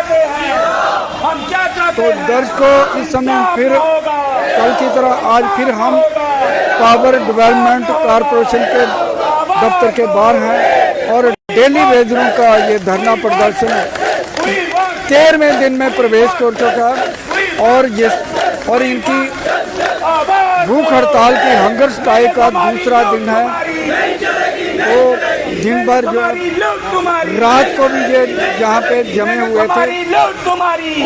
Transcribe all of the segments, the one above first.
चाहते हैं, हम क्या चाहते तो हैं। दर्शकों, इस समय फिर कल की तरह आज फिर हम पावर डेवलपमेंट कॉरपोरेशन के दफ्तर के बाहर हैं और डेली वेजरों का ये धरना प्रदर्शन 13वें दिन में प्रवेश कर चुका है और इनकी भूख हड़ताल की हंगर स्ट्राइक का दूसरा दिन है। तो दिन भर जो रात को भी ये यहाँ पे जमे हुए थे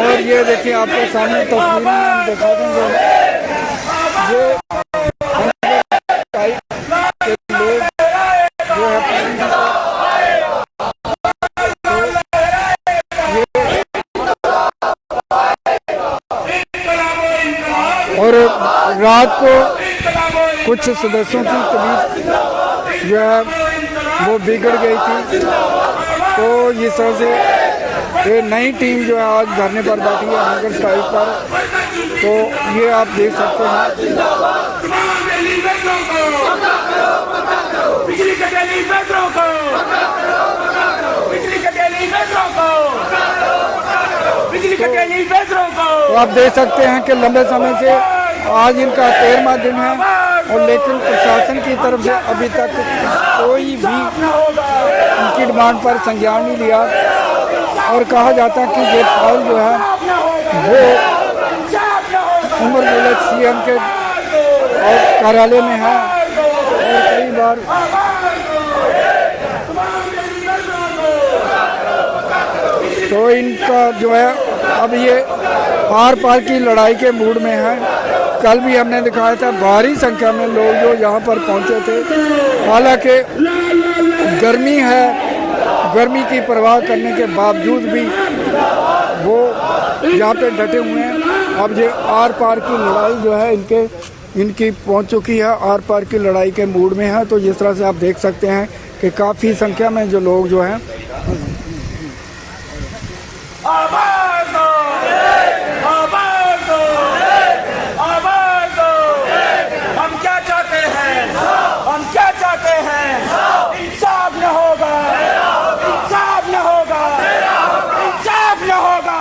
और ये देखिए आपके सामने तस्वीर में हम दिखा देंगे। ये लोग जो है और रात को कुछ सदस्यों की तबीयत जो है वो बिगड़ गई थी। तो इस तरह से ये नई टीम जो है आज धरने पर बैठी है हंगर स्ट्राइक पर। तो ये आप देख सकते हैं। तो आप देख सकते हैं कि लंबे समय से आज इनका 13वां दिन है और लेकिन प्रशासन की तरफ से अभी तक कोई भी इनकी डिमांड पर संज्ञान नहीं लिया और कहा जाता है कि ये फाइल जो है वो उमर मुल्क सीएम के कार्यालय में है और कई बार तो इनका जो है अब ये आर पार की लड़ाई के मूड में है। कल भी हमने दिखाया था भारी संख्या में लोग जो यहाँ पर पहुँचे थे। हालांकि गर्मी है, गर्मी की परवाह करने के बावजूद भी वो यहाँ पे डटे हुए हैं। अब ये आर पार की लड़ाई जो है इनकी पहुँच चुकी है, आर पार की लड़ाई के मूड में है। तो जिस तरह से आप देख सकते हैं कि काफ़ी संख्या में जो लोग जो हैं हम क्या चाहते हैं, हम क्या चाहते हैं। इंसाफ न होगा, इंसाफ न होगा, इंसाफ न होगा,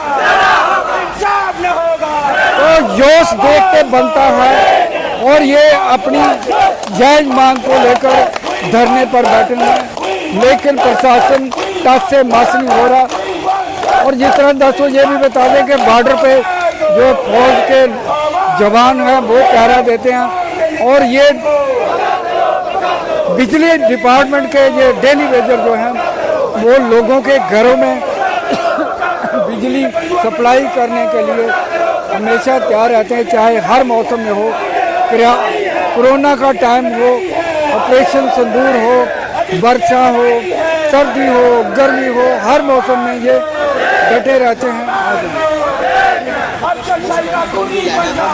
इंसाफ न होगा। तो जोश देख के बनता है और ये अपनी जायज मांग को लेकर धरने पर बैठे हैं, लेकिन प्रशासन टस से मस नहीं हो रहा। और जिस तरह दोस्तों ये भी बता दें कि बॉर्डर पे जो फौज के जवान हैं वो पहरा देते हैं और ये बिजली डिपार्टमेंट के ये डेली वेजर जो हैं वो लोगों के घरों में बिजली सप्लाई करने के लिए हमेशा तैयार रहते हैं, चाहे हर मौसम में हो, कोरोना का टाइम हो, ऑपरेशन सिंदूर हो, वर्षा हो, सर्दी हो, गर्मी हो, हर मौसम में ये डटे रहते हैं। अफसरशाही का खूनी पंजा,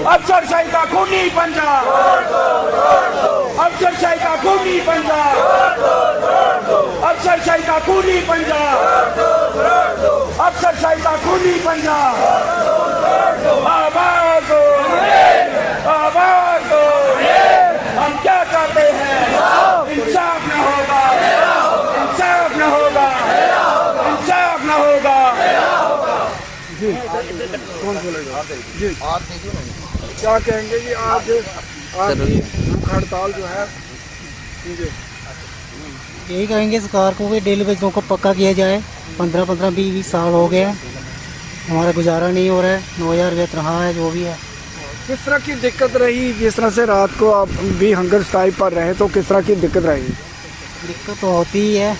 अफसरशाही का खूनी पंजा, अफसरशाही का खूनी पंजा, अफसरशाही का खूनी पंजा, अफसरशाही का खूनी पंजा। आवाज दो, आवाज दो। हम क्या चाहते हैं, इंसाफ न होगा, इंसाफ न होगा, इंसाफ न होगा। जी कौन बोलेगा? जी क्या कहेंगे जी आज भूख हड़ताल जो है? यही कहेंगे सरकार को कि डेली वेजरों को पक्का किया जाए। 15-15, 20-20 साल हो गए हैं, हमारा गुजारा नहीं हो रहा है। 9000 वेतन रहा है जो भी है। किस तरह की दिक्कत रही? जिस तरह से रात को आप भी हंगर स्ट्राइक पर रहे तो किस तरह की दिक्कत रही? दिक्कत तो होती ही है।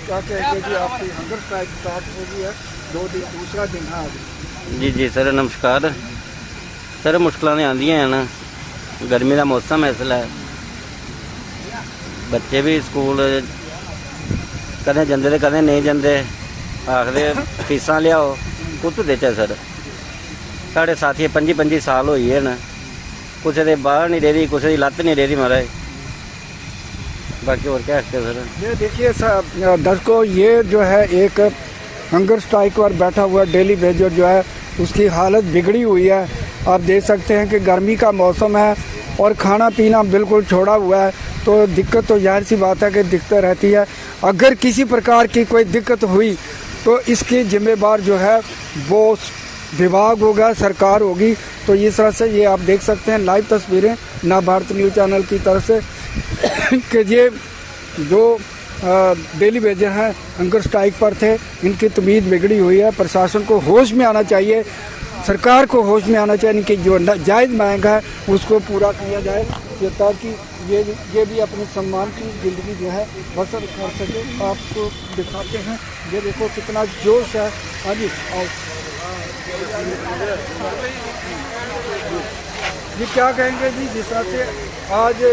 क्या कहेंगे जी आपकी हंगर स्ट्राइक स्टार्ट हो गई है, 2 दिन दूसरा दिन है आज। जी सर नमस्कार सर। मुश्किलां ने आंदियां हैं ना, गर्मी का मौसम है इसलिए बच्चे भी स्कूल कदें जांदे ते कदें नहीं जांदे, आखदे फीसां लियाओ कुत्त देचे सर। साढ़े साथी 25 साल होई है ना, कुछ दे बाहर नहीं रही, कुछ दी लत्त नहीं रही महाराज, बाकी और क्या है सर। ये देखिए दर्शकों, ये जो है एक हंगर स्ट्राइक पर बैठा हुआ डेली वेजर जो है उसकी हालत बिगड़ी हुई है। आप देख सकते हैं कि गर्मी का मौसम है और खाना पीना बिल्कुल छोड़ा हुआ है, तो दिक्कत तो जाहिर सी बात है कि दिक्कत रहती है। अगर किसी प्रकार की कोई दिक्कत हुई तो इसकी जिम्मेदार जो है वो विभाग होगा, सरकार होगी। तो इस तरह से ये आप देख सकते हैं लाइव तस्वीरें नवभारत न्यूज़ चैनल की तरफ से कि ये जो डेली वेजर हैं हंगर स्ट्राइक पर थे, इनकी तबीयत बिगड़ी हुई है। प्रशासन को होश में आना चाहिए, सरकार को होश में आना चाहिए, इनकी जो जायज़ मांग है उसको पूरा किया जाए, ताकि ये भी अपने सम्मान की ज़िंदगी जो है बसर कर सके। आपको दिखाते हैं, ये देखो कितना जोश है। हाँ जी, और ये क्या कहेंगे जी, जिस तरह से आज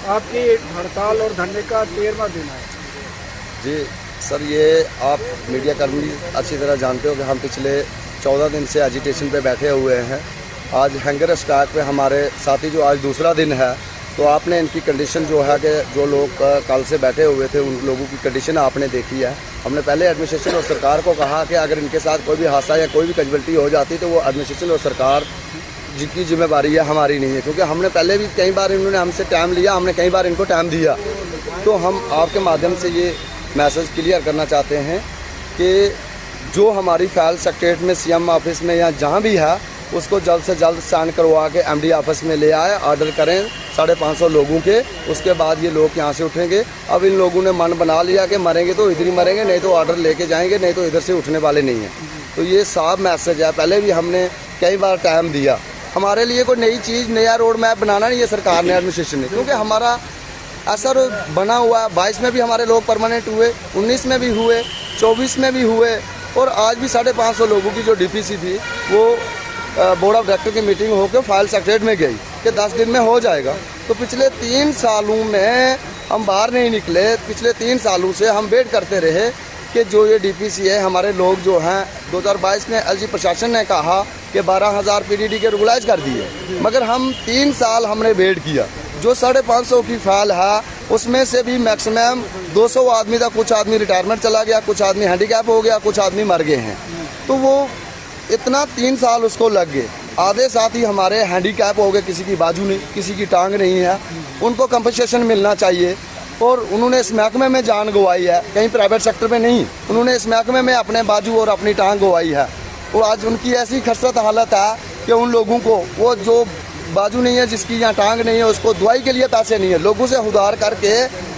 आपकी हड़ताल और धरने का 13वां दिन है? जी सर, ये आप मीडिया कर्मी अच्छी तरह जानते हो कि हम पिछले 14 दिन से एजिटेशन पे बैठे हुए हैं। आज हैंगर स्ट्राइक पे हमारे साथी जो आज दूसरा दिन है, तो आपने इनकी कंडीशन जो है कि जो लोग कल से बैठे हुए थे उन लोगों की कंडीशन आपने देखी है। हमने पहले एडमिनिस्ट्रेशन और सरकार को कहा कि अगर इनके साथ कोई भी हादसा या कोई भी कैजुअल्टी हो जाती तो वो एडमिनिस्ट्रेशन और सरकार जिनकी जिम्मेदारी है, हमारी नहीं है, क्योंकि हमने पहले भी कई बार इन्होंने हमसे टाइम लिया, हमने कई बार इनको टाइम दिया। तो हम आपके माध्यम से ये मैसेज क्लियर करना चाहते हैं कि जो हमारी फाइल सेक्रेटरीट में, सीएम ऑफिस में या जहाँ भी है, उसको जल्द से जल्द साइन करवा के एमडी ऑफिस में ले आए, ऑर्डर करें 550 लोगों के। उसके बाद ये लोग यहाँ से उठेंगे। अब इन लोगों ने मन बना लिया कि मरेंगे तो इधर ही मरेंगे, नहीं तो ऑर्डर लेके जाएंगे, नहीं तो इधर से उठने वाले नहीं हैं। तो ये साफ मैसेज है। पहले भी हमने कई बार टाइम दिया। हमारे लिए कोई नई चीज़, नया रोड मैप बनाना नहीं है सरकार ने, एडमिनिस्ट्रेशन ने, क्योंकि हमारा असर बना हुआ है। 22 में भी हमारे लोग परमानेंट हुए, 19 में भी हुए, 24 में भी हुए, और आज भी 550 लोगों की जो डीपीसी थी वो बोर्ड ऑफ डायरेक्टर की मीटिंग होकर फाइल सेक्रेटरीट में गई कि 10 दिन में हो जाएगा। तो पिछले 3 सालों में हम बाहर नहीं निकले। पिछले 3 सालों से हम वेट करते रहे कि जो ये डीपीसी है, हमारे लोग जो हैं, 2022 में एलजी प्रशासन ने कहा कि 12,000 पीडीडी के रेगुलाइज कर दिए, मगर हम 3 साल हमने वेट किया। जो 550 की फाइल है उसमें से भी मैक्सिमम 200 आदमी था। कुछ आदमी रिटायरमेंट चला गया, कुछ आदमी हैंडीकैप हो गया, कुछ आदमी मर गए हैं। तो वो इतना 3 साल उसको लग गए। आधे साथी हमारे हैंडीकैप हो गए, किसी की बाजू नहीं, किसी की टांग नहीं है, उनको कंपनसेशन मिलना चाहिए। और उन्होंने इस महकमे में जान गंवाई है, कहीं प्राइवेट सेक्टर में नहीं। उन्होंने इस महकमे में अपने बाजू और अपनी टांग गंवाई है। और आज उनकी ऐसी खसरत हालत है कि उन लोगों को, वो जो बाजू नहीं है, जिसकी यहाँ टांग नहीं है, उसको दवाई के लिए पैसे नहीं है, लोगों से उधार करके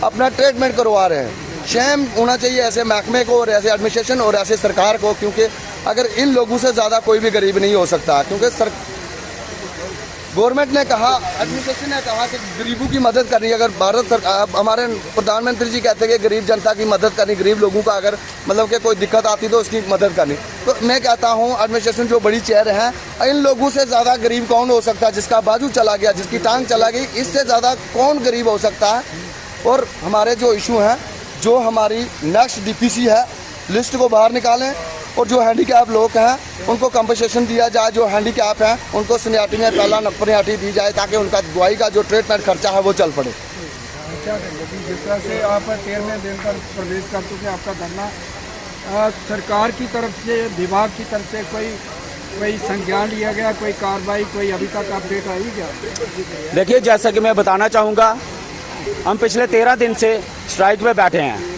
अपना ट्रीटमेंट करवा रहे हैं। शेम होना चाहिए ऐसे महकमे को और ऐसे एडमिनिस्ट्रेशन और ऐसे सरकार को, क्योंकि अगर इन लोगों से ज़्यादा कोई भी गरीब नहीं हो सकता। क्योंकि गवर्नमेंट ने कहा, एडमिनिस्ट्रेशन ने कहा कि गरीबों की मदद करनी। अगर भारत सरकार, हमारे प्रधानमंत्री जी कहते हैं कि गरीब जनता की मदद करनी, गरीब लोगों का अगर मतलब कि कोई दिक्कत आती तो उसकी मदद करनी। तो मैं कहता हूँ एडमिनिस्ट्रेशन जो बड़ी चेयर है, इन लोगों से ज़्यादा गरीब कौन हो सकता है? जिसका बाजू चला गया, जिसकी टांग चला गई, इससे ज़्यादा कौन गरीब हो सकता है? और हमारे जो इशू हैं, जो हमारी नेक्स्ट डीपीसी है, लिस्ट को बाहर निकालें, और जो हैंडीकैप लोग हैं उनको कंपनसेशन दिया जाए। जो हैंडीकैप हैं उनको सीनियरिटी में पहला सीनियरिटी दी जाए, ताकि उनका दवाई का जो ट्रीटमेंट खर्चा है वो चल पड़े। क्या कहेंगे जिस तरह से आप 13वें दिन पर प्रवेश कर चुके हैं, आपका धरना सरकार की तरफ से, विभाग की तरफ से कोई संज्ञान लिया गया, कोई कार्रवाई, कोई अभी तक अपडेट आई क्या? देखिए, जैसा कि मैं बताना चाहूँगा, हम पिछले 13 दिन से स्ट्राइक में बैठे हैं।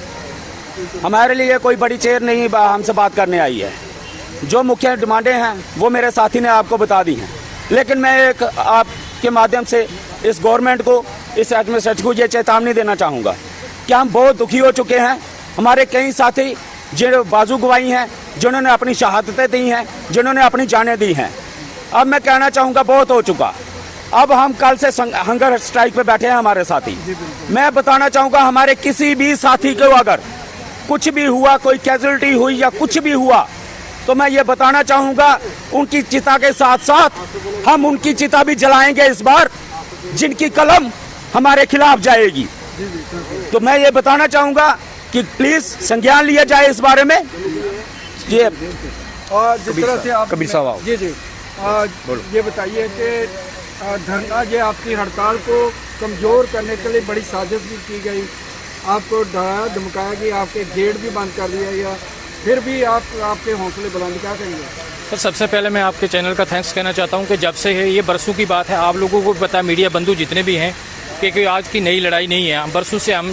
हमारे लिए कोई बड़ी चेयर नहीं हमसे बात करने आई है। जो मुख्य डिमांडें हैं वो मेरे साथी ने आपको बता दी हैं, लेकिन मैं एक आपके माध्यम से इस गवर्नमेंट को, इस एडमिनिस्ट्रेशन को ये चेतावनी देना चाहूँगा कि हम बहुत दुखी हो चुके हैं। हमारे कई साथी जो बाजू गवाई हैं, जिन्होंने अपनी शहादतें दी हैं, जिन्होंने अपनी जानें दी हैं। अब मैं कहना चाहूँगा बहुत हो चुका। अब हम कल से हंगर स्ट्राइक पे बैठे हैं हमारे साथी। मैं बताना चाहूँगा, हमारे किसी भी साथी को अगर कुछ भी हुआ, कोई कैजुअल्टी हुई या कुछ भी हुआ, तो मैं ये बताना चाहूँगा, उनकी चिता के साथ साथ हम उनकी चिता भी जलाएंगे इस बार, जिनकी कलम हमारे खिलाफ जाएगी। तो मैं ये बताना चाहूँगा कि प्लीज़ संज्ञान लिया जाए इस बारे में। ये और जिस तरह से आप कबीर साहब, जी ये बताइए कि धरना, ये आपकी हड़ताल को कमज़ोर करने के लिए बड़ी साजिश भी की गई, आपको डराया धमकाया कि आपके गेट भी बंद कर दिया गया, फिर भी आपके हौसले बुलंद, क्या करेंगे? सर सबसे पहले मैं आपके चैनल का थैंक्स कहना चाहता हूं कि जब से है ये बरसों की बात है, आप लोगों को पता है, मीडिया बंधु जितने भी हैं, कि आज की नई लड़ाई नहीं है, बरसों से हम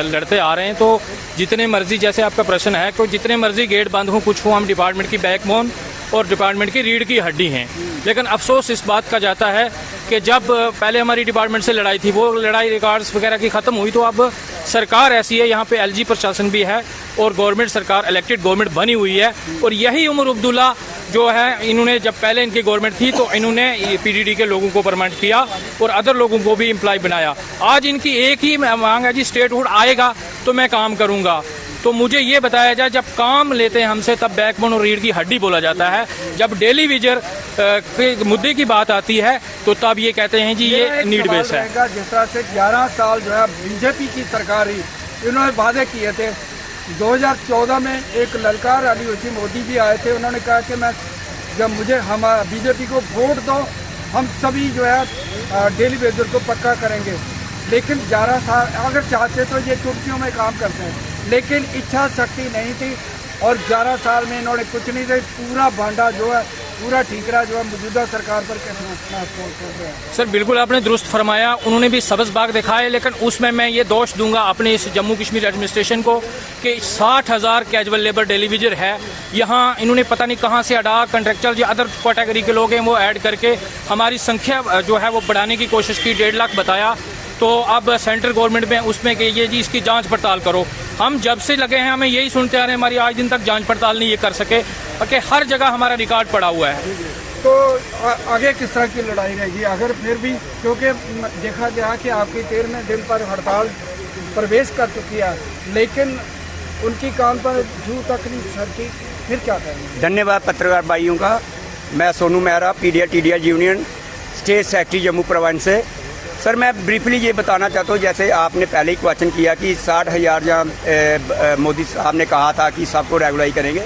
लड़ते आ रहे हैं। तो जितने मर्जी, जैसे आपका प्रश्न है, तो जितने मर्जी गेट बंद हो, कुछ हो, हम डिपार्टमेंट की बैकबोन और डिपार्टमेंट की रीढ़ की हड्डी हैं। लेकिन अफसोस इस बात का जाता है कि जब पहले हमारी डिपार्टमेंट से लड़ाई थी, वो लड़ाई रिकॉर्ड्स वगैरह की ख़त्म हुई, तो अब सरकार ऐसी है, यहाँ पे एलजी प्रशासन भी है और गवर्नमेंट सरकार, इलेक्टेड गवर्नमेंट बनी हुई है। और यही उमर अब्दुल्ला जो है, इन्होंने जब पहले इनकी गवर्नमेंट थी तो इन्होंने पीडीडी के लोगों को परमानेंट किया और अदर लोगों को भी एम्प्लॉय बनाया। आज इनकी एक ही मांग है जी, स्टेटहुड आएगा तो मैं काम करूँगा। तो मुझे ये बताया जाए, जब काम लेते हैं हमसे तब बैकबोन और रीढ़ की हड्डी बोला जाता है, जब डेली वेजर के मुद्दे की बात आती है तो तब ये कहते हैं जी ये नीड बेस है। जिस तरह से 11 साल जो है बीजेपी की सरकार ही, इन्होंने वादे किए थे। 2014 में एक ललकार रैली हुई थी, मोदी जी आए थे, उन्होंने कहा कि मैं जब मुझे हम बीजेपी को वोट दो, हम सभी जो है डेली वेजर को पक्का करेंगे। लेकिन 11 साल अगर चाहते तो ये चुटकियों में काम करते हैं, लेकिन इच्छा शक्ति नहीं थी और 11 साल में इन्होंने कुछ नहीं किया। पूरा भांडा जो है, पूरा ठीकरा जो है मौजूदा सरकार पर कैसे। सर बिल्कुल आपने दुरुस्त फरमाया, उन्होंने भी सब्ज़ बाग दिखाए, लेकिन उसमें मैं ये दोष दूंगा अपने इस जम्मू कश्मीर एडमिनिस्ट्रेशन को कि 60,000 कैजुअल लेबर डेली वेजर है यहाँ। इन्होंने पता नहीं कहाँ से अडा कंट्रेक्चुअल जो अदर कैटेगरी के लोग हैं वो ऐड करके हमारी संख्या जो है वो बढ़ाने की कोशिश की, 1.5 लाख बताया। तो अब सेंट्रल गवर्नमेंट में उसमें कि ये जी इसकी जांच पड़ताल करो। हम जब से लगे हैं हमें यही सुनते आ रहे हैं, हमारी आज दिन तक जांच पड़ताल नहीं ये कर सके, कि हर जगह हमारा रिकॉर्ड पड़ा हुआ है। तो आगे किस तरह की लड़ाई रहेगी अगर फिर भी, क्योंकि देखा गया कि आपकी 13वें दिन पर हड़ताल प्रवेश कर चुकी है, लेकिन उनकी कान पर जू तक नहीं सरकी, फिर क्या करेंगे? धन्यवाद पत्रकार भाइयों का। मैं Sonu Mehra, PDR union state secretary Jammu province से। सर मैं ब्रीफली ये बताना चाहता हूँ, जैसे आपने पहले ही क्वेश्चन किया कि 60,000 जहाँ मोदी साहब ने कहा था कि सबको रेगुलाइज करेंगे,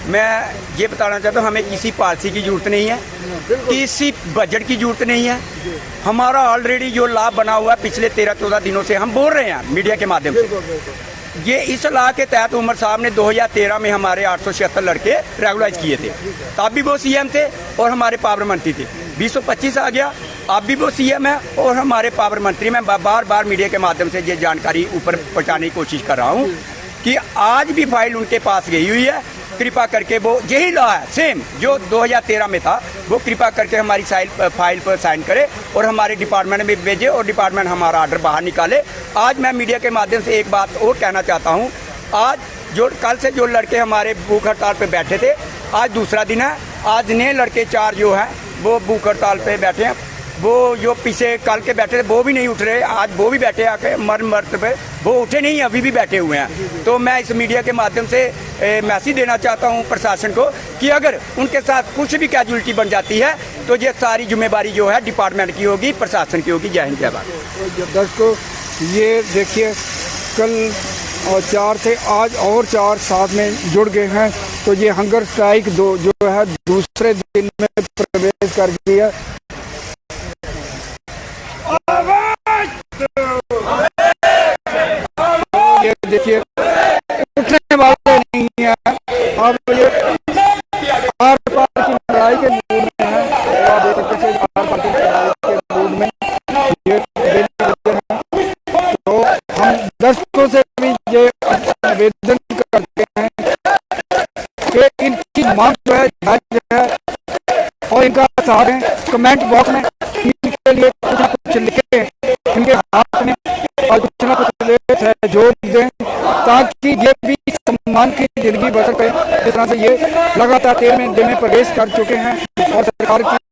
मैं ये बताना चाहता हूँ हमें किसी पॉलिसी की ज़रूरत नहीं है, किसी बजट की ज़रूरत नहीं है। हमारा ऑलरेडी जो लाभ बना हुआ है पिछले 13-14 दिनों से हम बोल रहे हैं मीडिया के माध्यम से। ये इस लाह के तहत उमर साहब ने 2013 में हमारे 876 लड़के रेगुलाइज किए थे, तब भी वो सीएम थे और हमारे पावर मंत्री थे। 2025 आ गया, अब भी वो सीएम है और हमारे पावर मंत्री। मैं बार बार मीडिया के माध्यम से ये जानकारी ऊपर पहुंचाने की कोशिश कर रहा हूँ कि आज भी फाइल उनके पास गई हुई है। कृपा करके वो यही लॉ है सेम जो 2013 में था, वो कृपा करके हमारी फाइल पर साइन करे और हमारे डिपार्टमेंट में भेजे और डिपार्टमेंट हमारा ऑर्डर बाहर निकाले। आज मैं मीडिया के माध्यम से एक बात और कहना चाहता हूँ, आज जो कल से जो लड़के हमारे भूख हड़ताल पे बैठे थे, आज दूसरा दिन है। आज नए लड़के 4 जो हैं वो भूख हड़ताल पे बैठे हैं। वो जो पीछे कल के बैठे थे वो भी नहीं उठ रहे, आज वो भी बैठे आके मर्द पे, वो उठे नहीं, अभी भी बैठे हुए हैं। तो मैं इस मीडिया के माध्यम से मैसेज देना चाहता हूं प्रशासन को कि अगर उनके साथ कुछ भी कैजुअलिटी बन जाती है तो ये सारी जिम्मेदारी जो है डिपार्टमेंट की होगी, प्रशासन की होगी। जय हिंद जय भारत। दर्शकों ये देखिए, कल 4 थे, आज और 4 साथ में जुड़ गए हैं। तो ये हंगर स्ट्राइक जो है दूसरे दिन में प्रवेश कर दिया। ये देखिए उठने वाले नहीं है, अब ये आर पार की लड़ाई के मूड में है। आप देख सकते हैं आर पार की लड़ाई के मूड में ये हैं। तो हम दर्शकों से भी ये निवेदन करते हैं कि इनकी मांग जो है और इनका साथ है। कमेंट बॉक्स में इनके लिए कुछ ना कुछ लिखे, इनके हाथ में और कुछ ना कुछ जोड़ दें ताकि ये भी सम्मान की जिंदगी बसर करें। इस तरह से ये लगातार 13वें दिन में प्रवेश कर चुके हैं और सरकार की